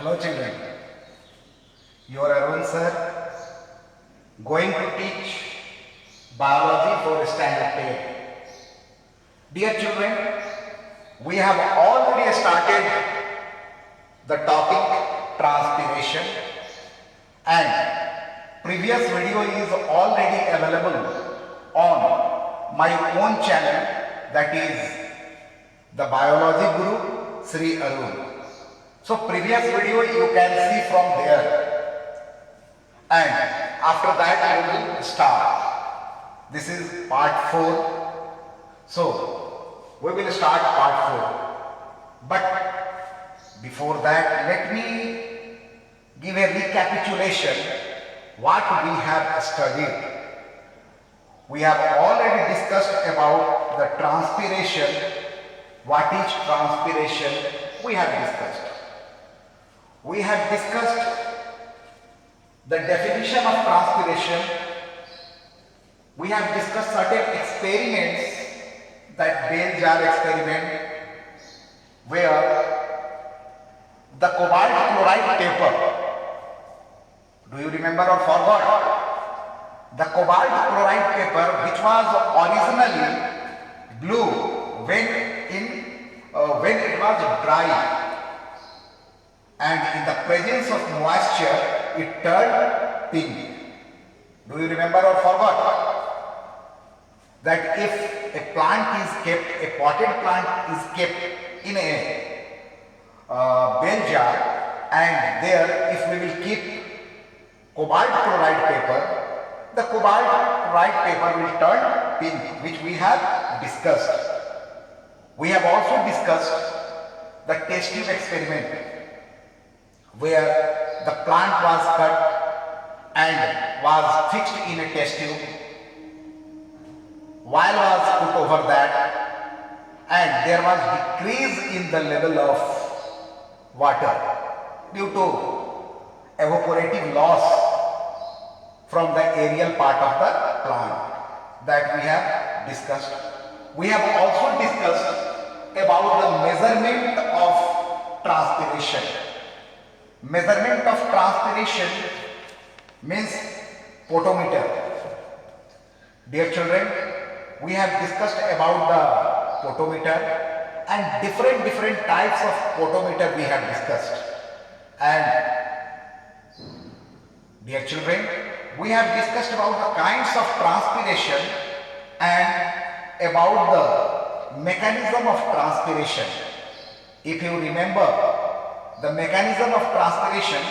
Hello children, your Arun sir going to teach biology for standard 10. Dear children, we have already started the topic transpiration and previous video is already available on my own channel, that is the Biology Guru Sri Arun. So previous video you can see from there, and after that we will start. This is part 4. So we will start part 4. But before that, let me give a recapitulation what we have studied. We have already discussed about the transpiration. What is transpiration? We have discussed. We have discussed the definition of transpiration. We have discussed certain experiments, that Bell jar experiment, where the cobalt chloride paper, do you remember or forgot? The cobalt chloride paper, which was originally blue when it was dry, and in the presence of moisture it turned pink. Do you remember or forgot? That if a plant is kept, a potted plant is kept in a bell jar, and there if we will keep cobalt chloride paper, the cobalt chloride paper will turn pink, which we have discussed. We have also discussed the test tube experiment, where the plant was cut and was fixed in a test tube. Oil was put over that, and there was decrease in the level of water due to evaporative loss from the aerial part of the plant, that we have discussed. We have also discussed about the measurement of transpiration. Measurement of transpiration means photometer. Dear children, we have discussed about the photometer, and different types of photometer we have discussed. And dear children, we have discussed about the kinds of transpiration and about the mechanism of transpiration. If you remember the mechanism of transpiration,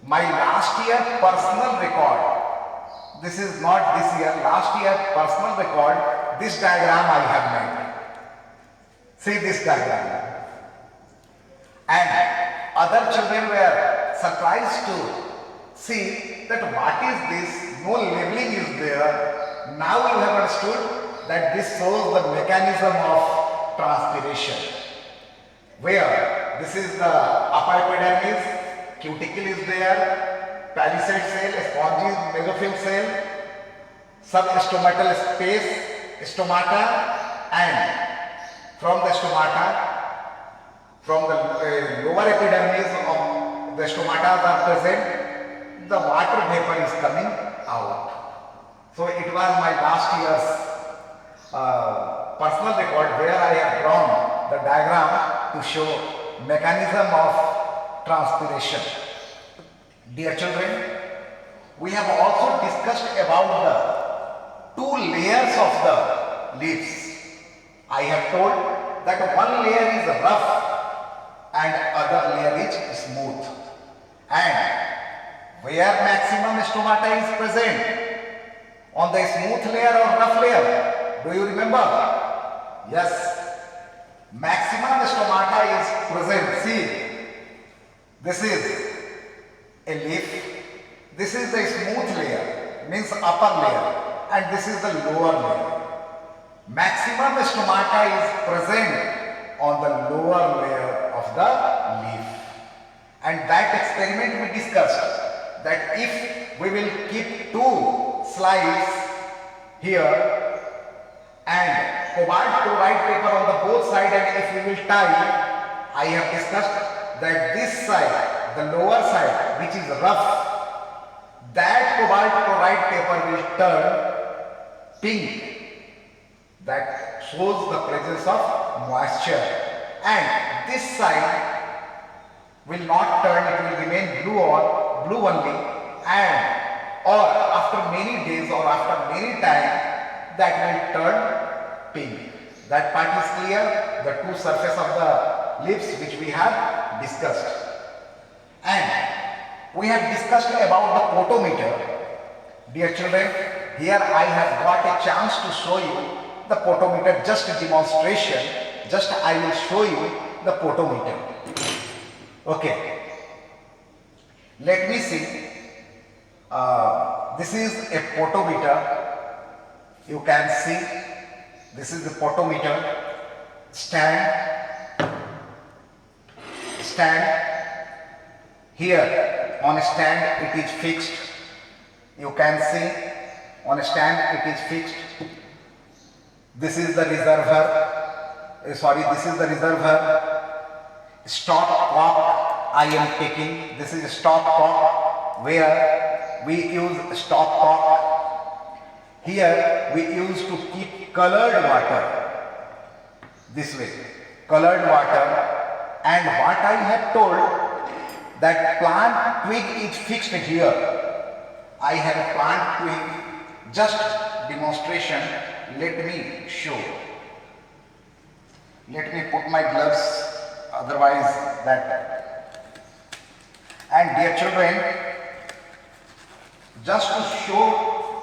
my last year personal record, this is not this year, last year personal record, this diagram I have made. See this diagram. And other children were surprised to see that what is this, no labeling is there. Now you have understood that this shows the mechanism of transpiration, where this is the upper epidermis, cuticle is there, palisade cell, spongy mesophyll cell, substomatal space, stomata, and from the stomata, from the lower epidermis of the stomata are present, the water vapor is coming out. So it was my last year's personal record, where I have drawn the diagram to show mechanism of transpiration. Dear children, we have also discussed about the 2 layers of the leaves. I have told that one layer is rough and other layer is smooth. And where maximum stomata is present? On the smooth layer or rough layer? Do you remember? Yes. Maximum stomata is present. See, this is a leaf. This is the smooth layer, means upper layer, and this is the lower layer. Maximum stomata is present on the lower layer of the leaf. And that experiment we discussed, that if we will keep 2 slides here and cobalt chloride paper on the both sides, and if we will tie, I have discussed that this side, the lower side, which is rough, that cobalt chloride paper will turn pink. That shows the presence of moisture. And this side will not turn, it will remain blue or blue only, and or after many days or after many time that will turn pink. That part is clear, the two surface of the lips which we have discussed. And we have discussed about the photometer. Dear children, here I have got a chance to show you the photometer, just a demonstration, just I will show you the photometer. Okay, let me see. This is a photometer. You can see this is the photometer stand. Here on a stand it is fixed. You can see on a stand it is fixed. This is the reservoir. This is the reservoir. Stop cock I am taking. This is a stop cock where we use stop cock. Here we use to keep colored water. This way, colored water. And what I have told, that plant twig is fixed here. I have a plant twig, just demonstration. Let me show. Let me put my gloves, otherwise that. And dear children, just to show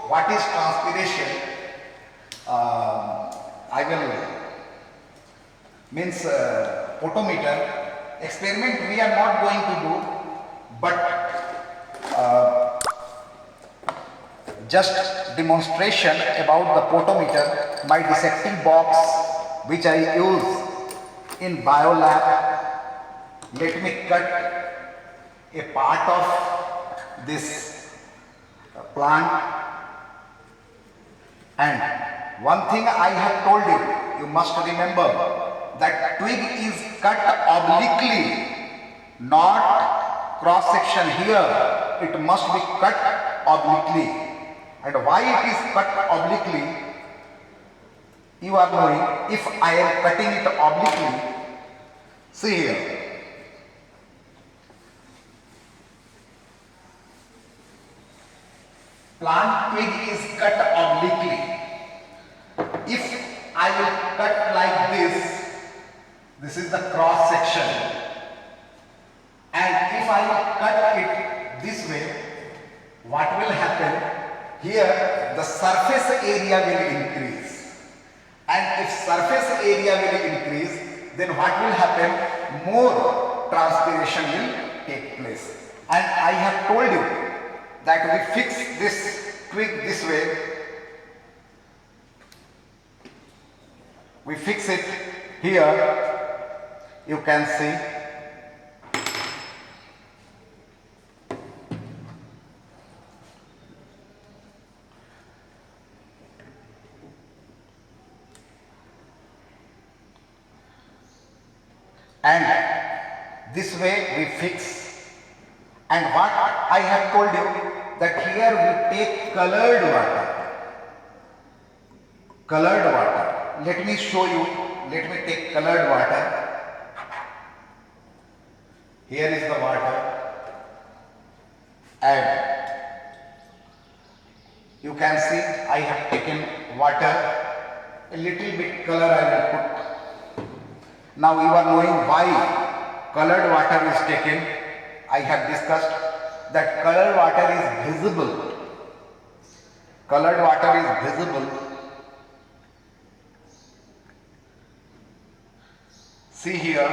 what is transpiration, I will photometer experiment we are not going to do, but just demonstration about the photometer, my dissecting box which I use in biolab. Let me cut a part of this plant, and one thing I have told you, you must remember that twig is cut obliquely, not cross section here. It must be cut obliquely. And why it is cut obliquely, you are knowing. If I am cutting it obliquely, see here. Plant twig is cut obliquely. If I will cut like this is the cross section. And if I will cut it this way, what will happen? Here the surface area will increase, and if surface area will increase, then what will happen? More transpiration will take place. And I have told you that we fix this twig this way. We fix it here, you can see. And this way we fix. And what I have told you, that here we take colored water. Colored water. Let me show you. Let me take colored water. Here is the water. And you can see I have taken water. A little bit color I will put. Now you are knowing why colored water is taken. I have discussed that colored water is visible. Colored water is visible. See here,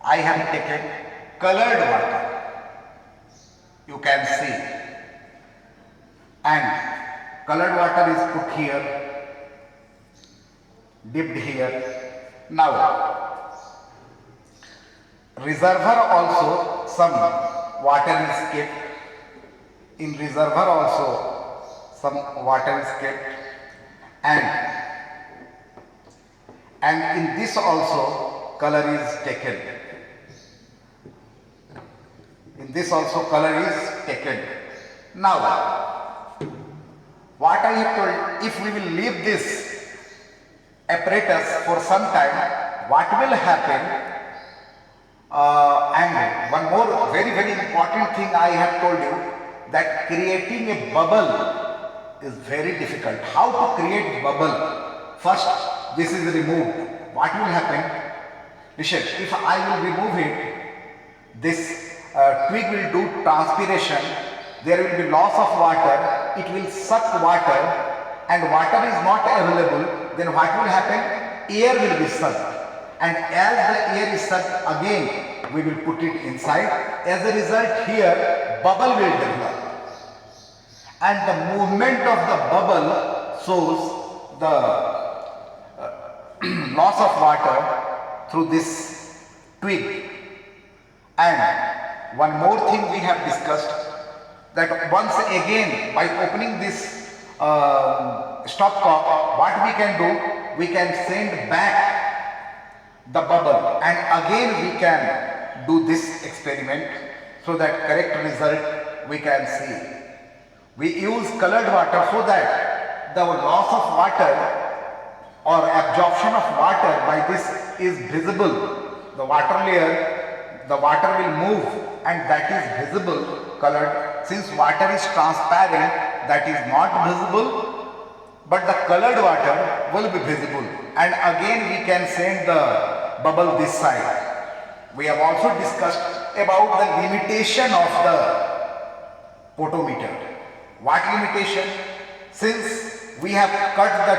I have taken colored water. You can see. And colored water is put here, dipped here. Now, reservoir also some water is kept. In reservoir also some water is kept, and in this also color is taken. this also color is taken. Now, what I have told, if we will leave this apparatus for some time, what will happen? And one more very important thing I have told you, that creating a bubble is very difficult. How to create bubble? First, this is removed. What will happen? Listen, if I will remove it, this twig will do transpiration. There will be loss of water. It will suck water, and water is not available. Then what will happen? Air will be sucked. And as the air is sucked, again we will put it inside. As a result, here bubble will develop, and the movement of the bubble shows the loss of water through this twig. And one more thing we have discussed, that once again by opening this stopcock, what we can do, we can send back the bubble, and again we can do this experiment so that correct result we can see. We use colored water so that the loss of water or absorption of water by this is visible. The water layer, the water will move, and that is visible, colored. Since water is transparent, that is not visible, but the colored water will be visible, and again we can send the bubble this side. We have also discussed about the limitation of the photometer. What limitation? Since we have cut the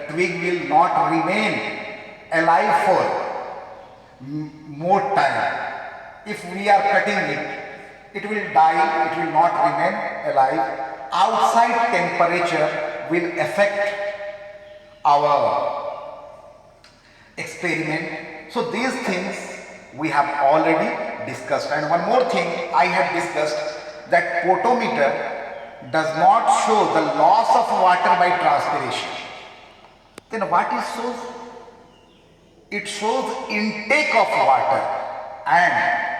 twig will not remain alive for more time. If we are cutting it, it will die, it will not remain alive. Outside temperature will affect our experiment. So these things we have already discussed. And one more thing I have discussed, that photometer does not show the loss of water by transpiration. Then what it shows? It shows intake of water, and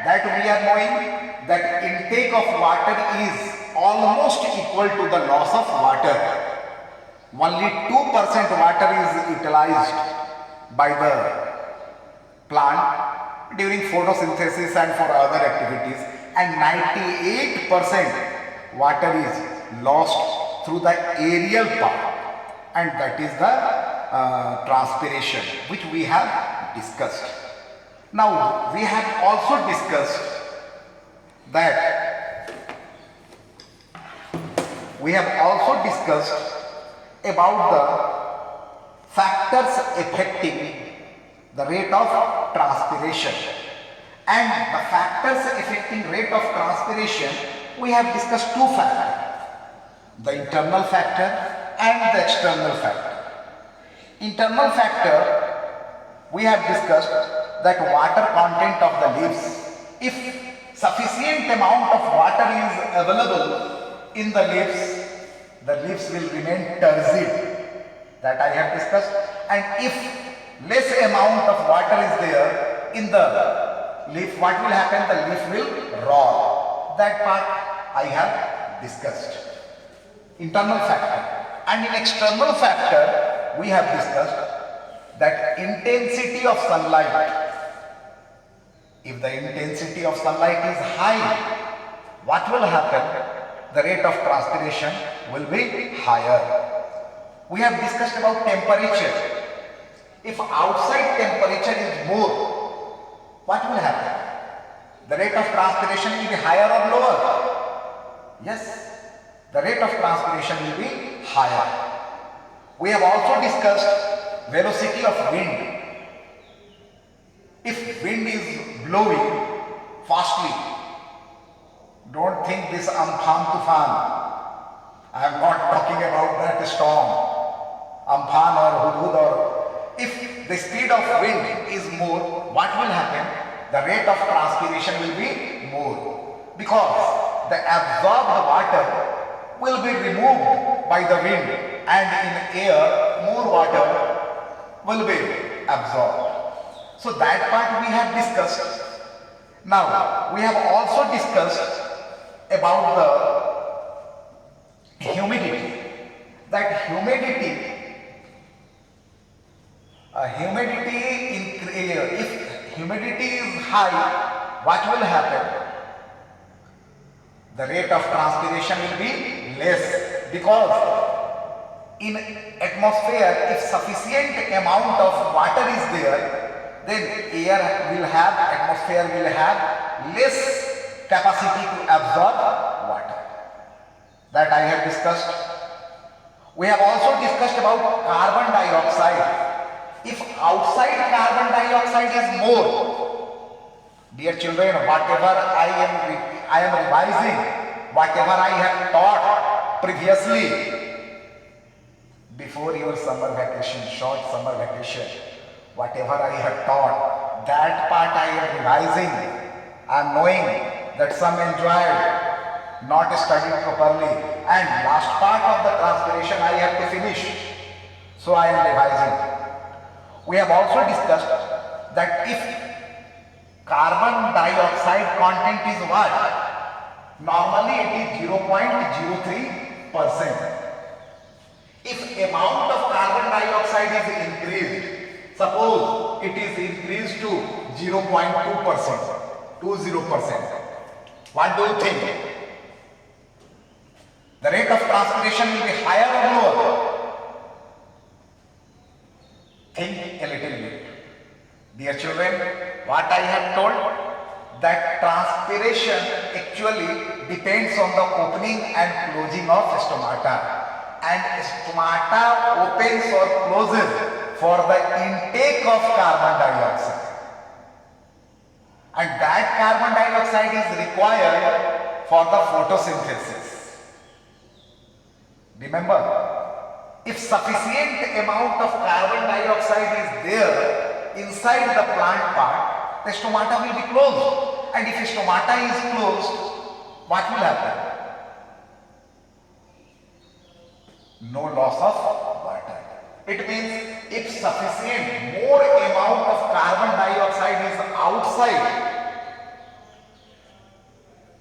that we are knowing that intake of water is almost equal to the loss of water. Only 2% water is utilized by the plant during photosynthesis and for other activities, and 98% water is lost through the aerial part, and that is the transpiration, which we have discussed. Now we have also discussed about the factors affecting the rate of transpiration. And the factors affecting rate of transpiration, we have discussed two factors, the internal factor and the external factor. Internal factor, we have discussed that water content of the leaves. If sufficient amount of water is available in the leaves will remain turgid, that I have discussed. And if less amount of water is there in the leaf, what will happen? The leaf will rot. That part I have discussed. Internal factor. And in external factor, we have discussed that intensity of sunlight. If the intensity of sunlight is high, what will happen? The rate of transpiration will be higher. We have discussed about temperature. If outside temperature is more, what will happen? The rate of transpiration will be higher or lower? Yes, the rate of transpiration will be higher. We have also discussed velocity of wind. If wind is blowing fastly, don't think this Amphan Tufan. I am not talking about that storm, Amphan or Hudhud, or if the speed of wind is more, what will happen? The rate of transpiration will be more, because the absorbed water will be removed by the wind, and in air more water will be absorbed. So that part we have discussed. Now, we have also discussed about the humidity. That humidity if humidity is high, what will happen? The rate of transpiration will be less, because in atmosphere, if sufficient amount of water is there, then atmosphere will have less capacity to absorb water. That I have discussed. We have also discussed about carbon dioxide. If outside carbon dioxide is more, dear children, whatever I am revising, whatever I have taught previously, before your summer vacation, short summer vacation, whatever I have taught, that part I am revising. I am knowing that some enjoyed, not studied properly, and last part of the transpiration I have to finish. So I am revising. We have also discussed that if carbon dioxide content is what? Normally it is 0.03%. If amount of carbon dioxide is increased, suppose it is increased to 0.2%, 20%, what do you think? The rate of transpiration will be higher or lower? Think a little bit. Dear children, what I have told, that transpiration actually depends on the opening and closing of stomata. And stomata opens or closes for the intake of carbon dioxide. And that carbon dioxide is required for the photosynthesis. Remember, if sufficient amount of carbon dioxide is there inside the plant part, the stomata will be closed. And if stomata is closed, what will happen? No loss of water. It means if sufficient more amount of carbon dioxide is outside,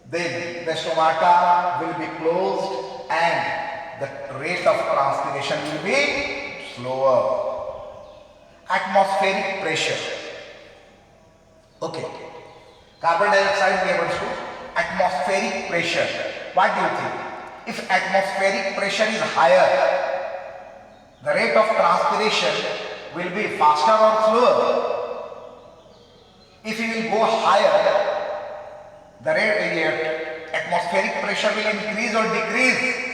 then the stomata will be closed and the rate of transpiration will be slower. Atmospheric pressure. Okay. Carbon dioxide we have understood. Atmospheric pressure. What do you think? If atmospheric pressure is higher, the rate of transpiration will be faster or slower? If you will go higher, the atmospheric pressure will increase or decrease.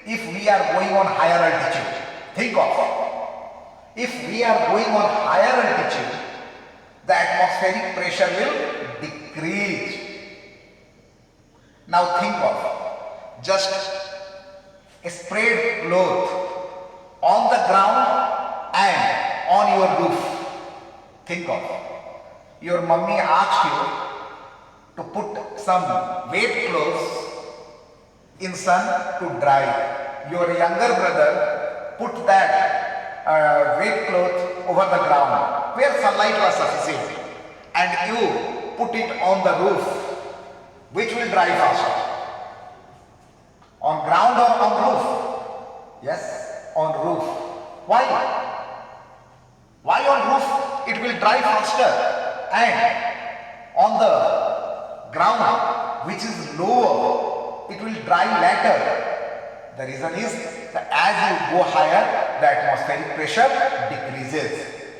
If we are going on higher altitude, think of, if we are going on higher altitude, the atmospheric pressure will decrease. Now think of, just spread cloth on the ground and on your roof. Think of, your mummy asked you to put some wet clothes in sun to dry. Your younger brother put that wet cloth over the ground where sunlight was sufficient, and you put it on the roof. Which will dry faster? On ground or on roof? Yes, on roof. Why? Why on roof it will dry faster, and on the ground, which is lower, it will dry later? The reason is that as you go higher, the atmospheric pressure decreases,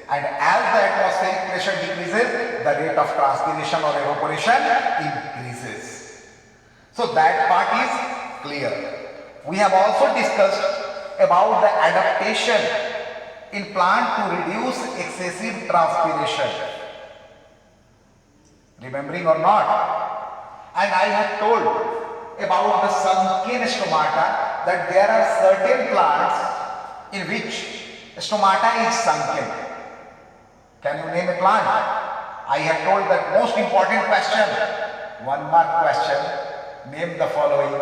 and as the atmospheric pressure decreases, the rate of transpiration or evaporation increases. So that part is clear. We have also discussed about the adaptation in plant to reduce excessive transpiration. Remembering or not? And I have told about the sunken stomata, that there are certain plants in which stomata is sunken. Can you name a plant? I have told that most important question. One mark question. Name the following.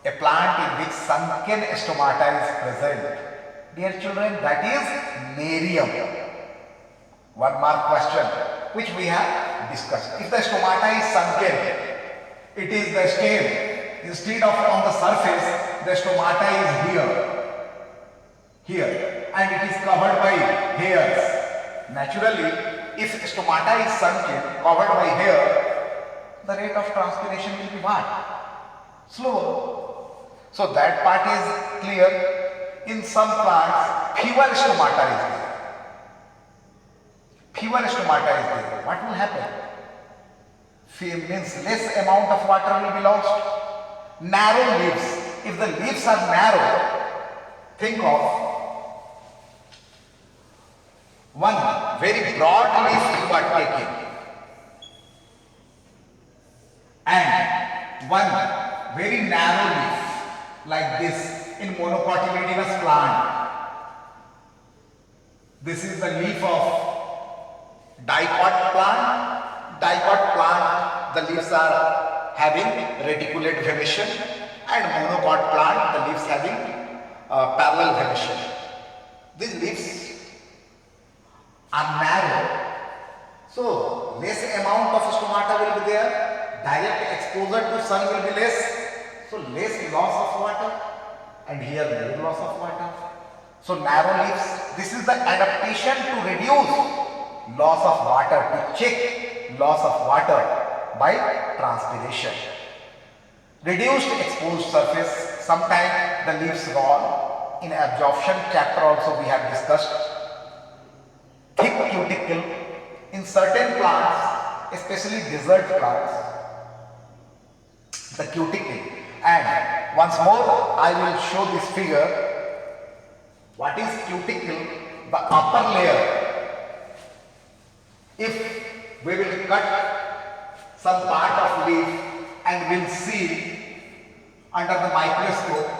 A plant in which sunken stomata is present. Dear children, that is Nerium. One mark question, which we have discussed. If the stomata is sunken, it is the stem. Instead of on the surface, the stomata is here, and it is covered by hairs. Naturally, if stomata is sunken, covered by hair, the rate of transpiration will be what? Slow. So that part is clear. In some plants, fewer stomata is there. Fewer stomata is there. What will happen? Means less amount of water will be lost. Narrow leaves. If the leaves are narrow, think of one very broad leaf you are taking and one very narrow leaf like this in monocotyledonous plant. This is the leaf of dicot plant. Dicot plant, the leaves are having reticulate vemation, and monocot plant, the leaves having parallel vemation. These leaves are narrow, so less amount of stomata will be there, direct exposure to sun will be less, so less loss of water, and here more loss of water. So narrow leaves, this is the adaptation to reduce loss of water, to check loss of water by transpiration. Reduced exposed surface, sometimes the leaves roll. In absorption chapter also we have discussed. Thick cuticle in certain plants, especially desert plants, the cuticle. And once more I will show this figure. What is cuticle? The upper layer. If we will cut some part of leaf and we'll see under the microscope,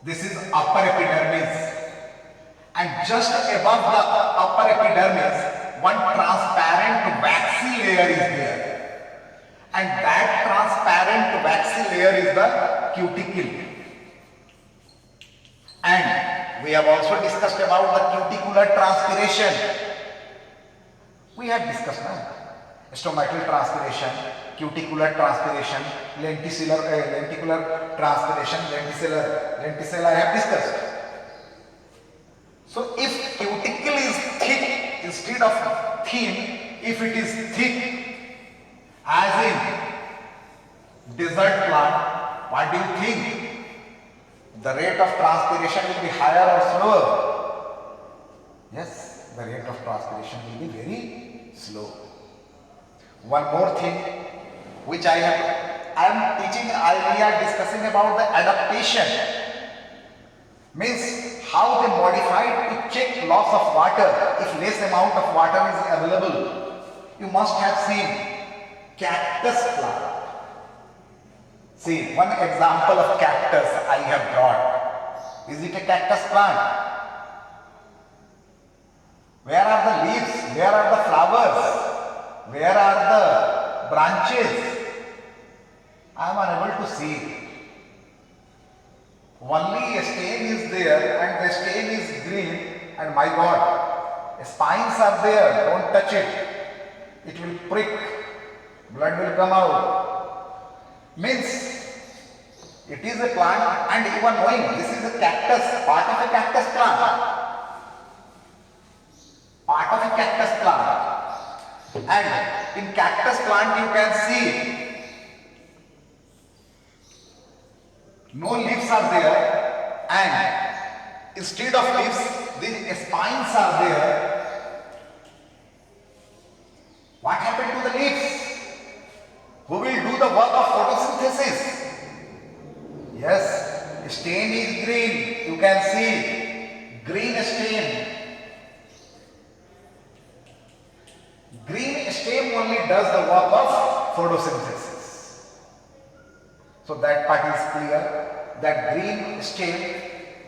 this is upper epidermis, and just above the upper epidermis one transparent waxy layer is there, and that transparent waxy layer is the cuticle. And we have also discussed about the cuticular transpiration. We have discussed now stomatal transpiration, cuticular transpiration, lenticular transpiration, lenticella I have discussed. So if cuticle is thick instead of thin, if it is thick as in desert plant, what do you think? The rate of transpiration will be higher or slower? Yes, the rate of transpiration will be very slow. One more thing which I am teaching, we are discussing about the adaptation. Means how they modified to check loss of water if less amount of water is available. You must have seen cactus plant. See, one example of cactus I have brought. Is it a cactus plant? Where are the leaves? Where are the flowers? Where are the branches? I am unable to see. Only a stem is there, and the stem is green, and my God, spines are there, don't touch it. It will prick, blood will come out. Means it is a plant, and even knowing this is a cactus, part of a cactus plant. Part of a cactus plant. And in cactus plant you can see no leaves are there, and instead of leaves these spines are there. What happened to the leaves? Who will do the work of photosynthesis? Yes, stem is green, you can see green stem. Green stem only does the work of photosynthesis. So that part is clear. That green stem,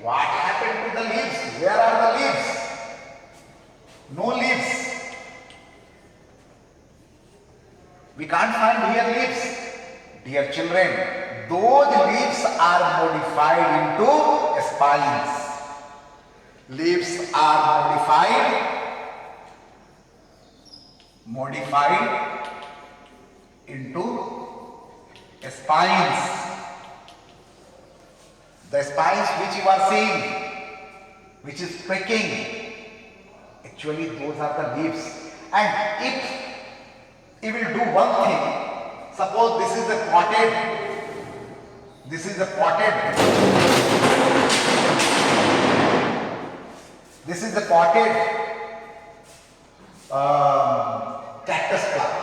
what happened to the leaves? Where are the leaves? No leaves. We can't find here leaves. Dear children, those leaves are modified into spines. Leaves are modified into spines. The spines which you are seeing, which is pricking, actually those are the leaves. And if you will do one thing, suppose this is a potted, this is a potted cactus plant,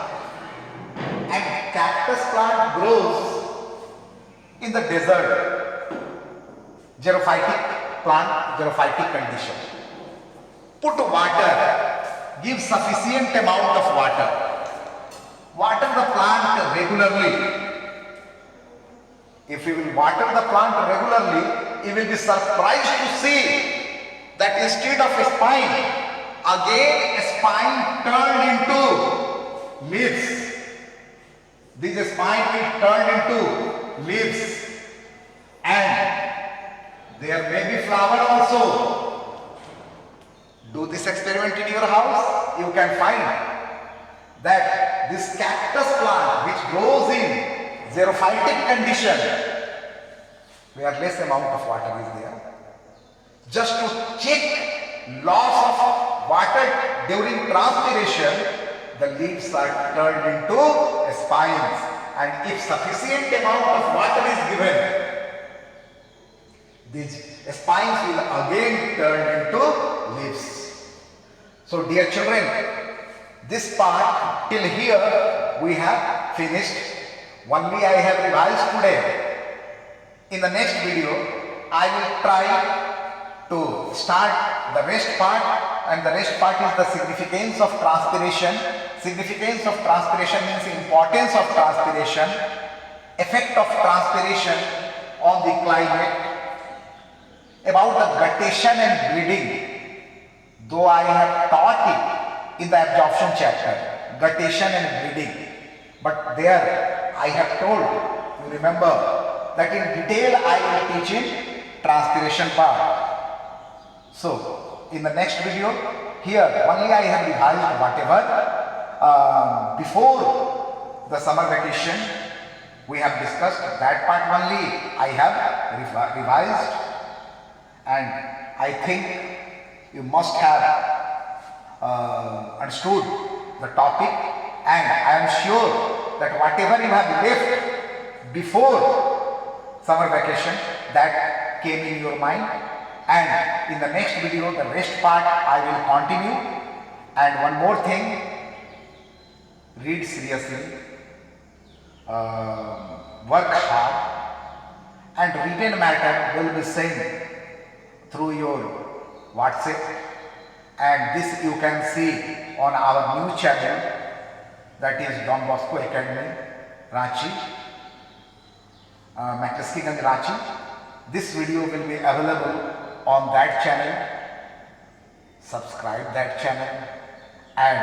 and cactus plant grows in the desert, xerophytic plant, xerophytic condition. Put water, give sufficient amount of water, water the plant regularly. If you will water the plant regularly, you will be surprised to see that instead of a spine, again a spine turned into leaves. This spine will turn into leaves, and there may be flower also. Do this experiment in your house. You can find that this cactus plant which grows in xerophytic condition, where less amount of water is there, just to check loss of water during transpiration, the leaves are turned into spines, and if sufficient amount of water is given, these spines will again turn into leaves. So dear children, this part till here we have finished. Only I have revised today. In the next video, I will try to start the rest part, and the rest part is the significance of transpiration. Significance of transpiration means importance of transpiration, effect of transpiration on the climate, about the guttation and bleeding. Though I have taught it in the absorption chapter, guttation and bleeding, but there I have told, you remember, that in detail I will teach in transpiration part. So in the next video, here only I have revised whatever before the summer vacation we have discussed. That part only I have revised, and I think you must have understood the topic, and I am sure that whatever you have left before summer vacation, that came in your mind. And in the next video, the rest part I will continue. And one more thing, read seriously, work hard, and written matter will be sent through your WhatsApp, and this you can see on our new channel, that is Don Bosco Academy, Ranchi, Maklaski-Ganj, Ranchi. This video will be available on that channel. Subscribe that channel, and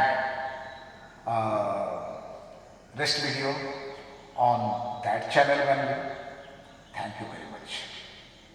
rest video on that channel only. Thank you very much.